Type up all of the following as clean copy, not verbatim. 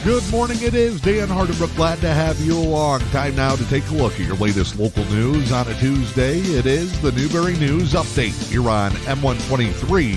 Good morning, it is Dan Hardenbrook. Glad to have you along. Time now to take a look at your latest local news on a Tuesday. It is the Newberry News Update here on M123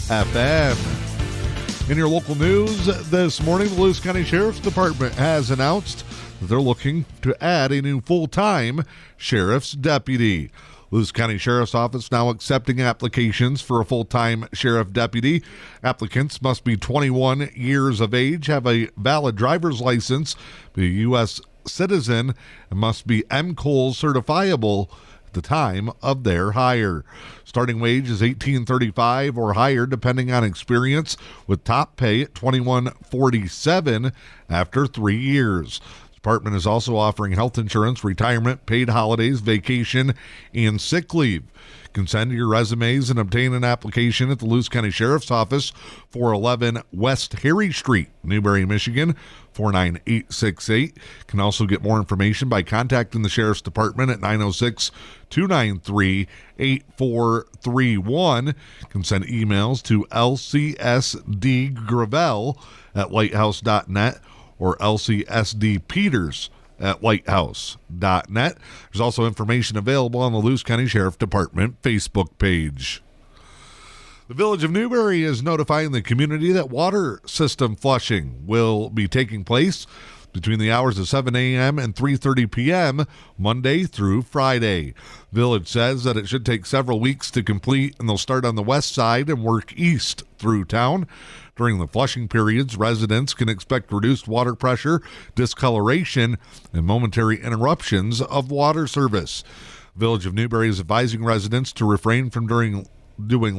FM. In your local news this morning, the Luce County Sheriff Department has announced that they're looking to add a new full-time sheriff's deputy. Luce County Sheriff's Office now accepting applications for a full-time sheriff deputy. Applicants must be 21 years of age, have a valid driver's license, be a U.S. citizen, and must be MCOL certifiable at the time of their hire. Starting wage is $18.35 or higher depending on experience, with top pay at $21.47 after 3 years. Department is also offering health insurance, retirement, paid holidays, vacation, and sick leave. You can send your resumes and obtain an application at the Luce County Sheriff's Office, 411 West Harry Street, Newberry, Michigan, 49868. You can also get more information by contacting the Sheriff's Department at 906-293-8431. You can send emails to lcsdgravel@lighthouse.net or lcsdpeters@lighthouse.net. There's also information available on the Luce County Sheriff Department Facebook page. The Village of Newberry is notifying the community that water system flushing will be taking place between the hours of 7 a.m. and 3:30 p.m. Monday through Friday. Village says that it should take several weeks to complete, and they'll start on the west side and work east through town. During the flushing periods, residents can expect reduced water pressure, discoloration, and momentary interruptions of water service. Village of Newberry is advising residents to refrain from doing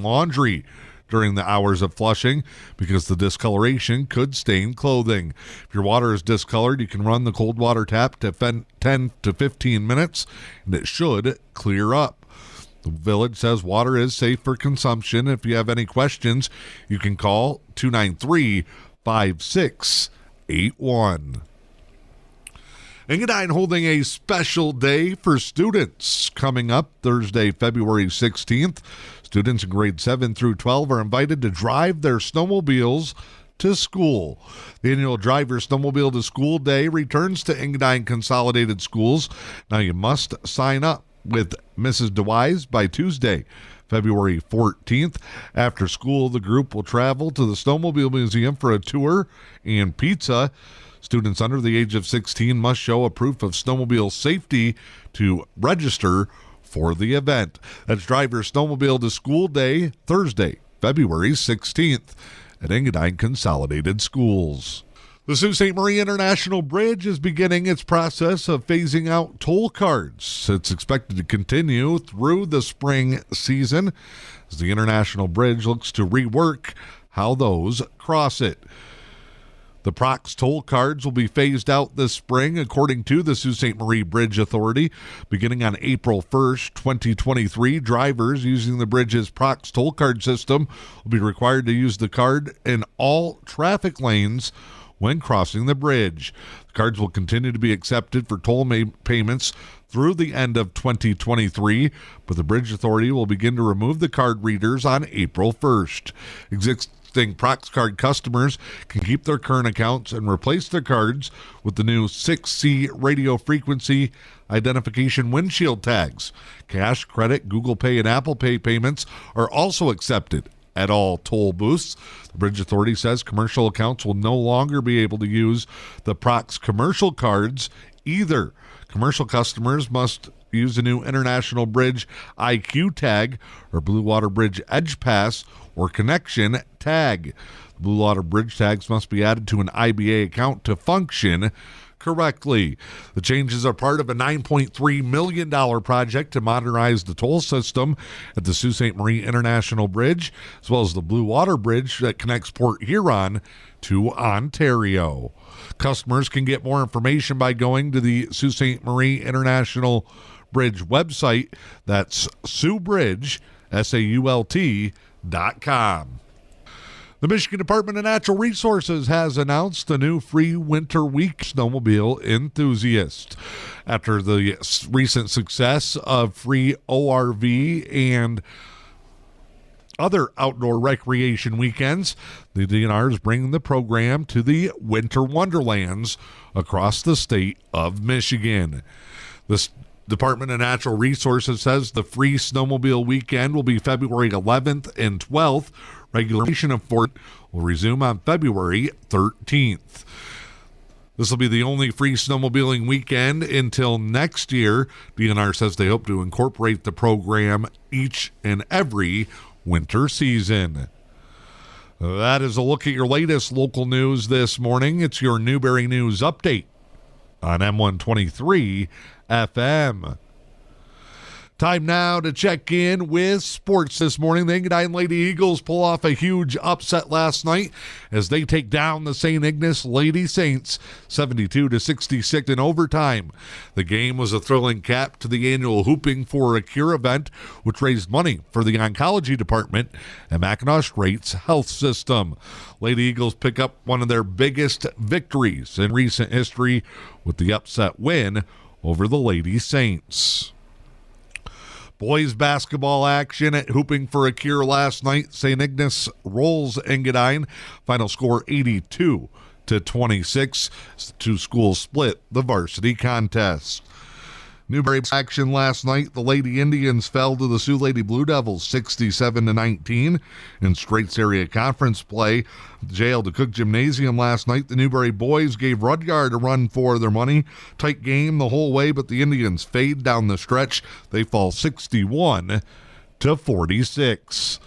laundry during the hours of flushing because the discoloration could stain clothing. If your water is discolored, you can run the cold water tap to 10 to 15 minutes, and it should clear up. The village says water is safe for consumption. If you have any questions, you can call 293-5681. Engadine holding a special day for students coming up Thursday, February 16th. Students in grades 7 through 12 are invited to drive their snowmobiles to school. The annual Drive Your Snowmobile to School Day returns to Engadine Consolidated Schools. Now you must sign up with Mrs. DeWise by Tuesday, February 14th. After school, the group will travel to the Snowmobile Museum for a tour and pizza. Students under the age of 16 must show a proof of snowmobile safety to register for the event. That's Drive Your Snowmobile to School Day, Thursday, February 16th at Engadine Consolidated Schools. The Sault Ste. Marie International Bridge is beginning its process of phasing out toll cards. It's expected to continue through the spring season as the International Bridge looks to rework how those cross it. The Prox toll cards will be phased out this spring, according to the Sault Ste. Marie Bridge Authority. Beginning on April 1st, 2023, drivers using the bridge's Prox toll card system will be required to use the card in all traffic lanes when crossing the bridge. The cards will continue to be accepted for toll payments through the end of 2023, but the Bridge Authority will begin to remove the card readers on April 1st. Existing Prox card customers can keep their current accounts and replace their cards with the new 6C radio frequency identification windshield tags. Cash, credit, Google Pay, and Apple Pay payments are also accepted at all toll booths. The Bridge Authority says commercial accounts will no longer be able to use the Prox commercial cards either. Commercial customers must use a new International Bridge IQ tag or Blue Water Bridge Edge Pass or Connection tag. The Blue Water Bridge tags must be added to an IBA account to function correctly. The changes are part of a $9.3 million project to modernize the toll system at the Sault Ste. Marie International Bridge, as well as the Blue Water Bridge that connects Port Huron to Ontario. Customers can get more information by going to the Sault Ste. Marie International Bridge website. That's SaultBridge, SAULT.com. The Michigan Department of Natural Resources has announced a new free winter week snowmobile enthusiast. After the recent success of free ORV and other outdoor recreation weekends, the DNRs bring the program to the Winter Wonderlands across the state of Michigan. The Department of Natural Resources says the free snowmobile weekend will be February 11th and 12th. Regulation of Fort will resume on February 13th. This will be the only free snowmobiling weekend until next year. DNR says they hope to incorporate the program each and every winter season. That is a look at your latest local news this morning. It's your Newberry News Update on M123 FM. Time now to check in with sports this morning. The Engadine Lady Eagles pull off a huge upset last night as they take down the St. Ignace Lady Saints 72-66 in overtime. The game was a thrilling cap to the annual Hooping for a Cure event, which raised money for the oncology department at Mackinac Straits Health System. Lady Eagles pick up one of their biggest victories in recent history with the upset win over the Lady Saints. Boys basketball action at Hooping for a Cure last night. St. Ignace rolls Engadine. Final score 82-26. The two schools split the varsity contest. Newberry action last night. The Lady Indians fell to the Sioux Lady Blue Devils 67-19 in Straits Area Conference play. Jailed to Cook Gymnasium last night. The Newberry boys gave Rudyard a run for their money. Tight game the whole way, but the Indians fade down the stretch. They fall 61-46.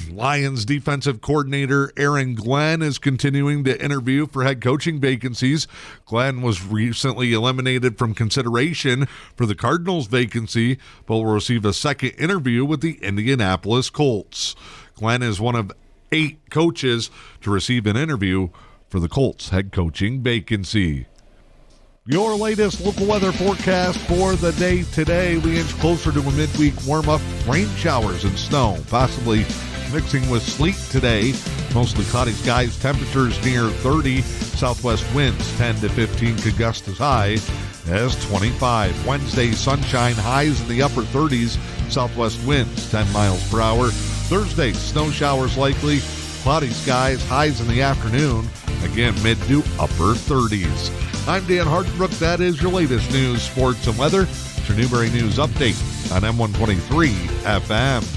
Lions defensive coordinator Aaron Glenn is continuing to interview for head coaching vacancies. Glenn was recently eliminated from consideration for the Cardinals vacancy, but will receive a second interview with the Indianapolis Colts. Glenn is one of 8 coaches to receive an interview for the Colts head coaching vacancy. Your latest local weather forecast for the day today. We inch closer to a midweek warm-up. Rain showers and snow, possibly mixing with sleet today. Mostly cloudy skies, temperatures near 30. Southwest winds 10 to 15 could gust as high as 25. Wednesday, sunshine, highs in the upper 30s. Southwest winds 10 miles per hour. Thursday, snow showers likely. Cloudy skies, highs in the afternoon. Again, mid to upper 30s. I'm Dan Hardenbrook. That is your latest news, sports, and weather. It's your Newberry News Update on M123 FM.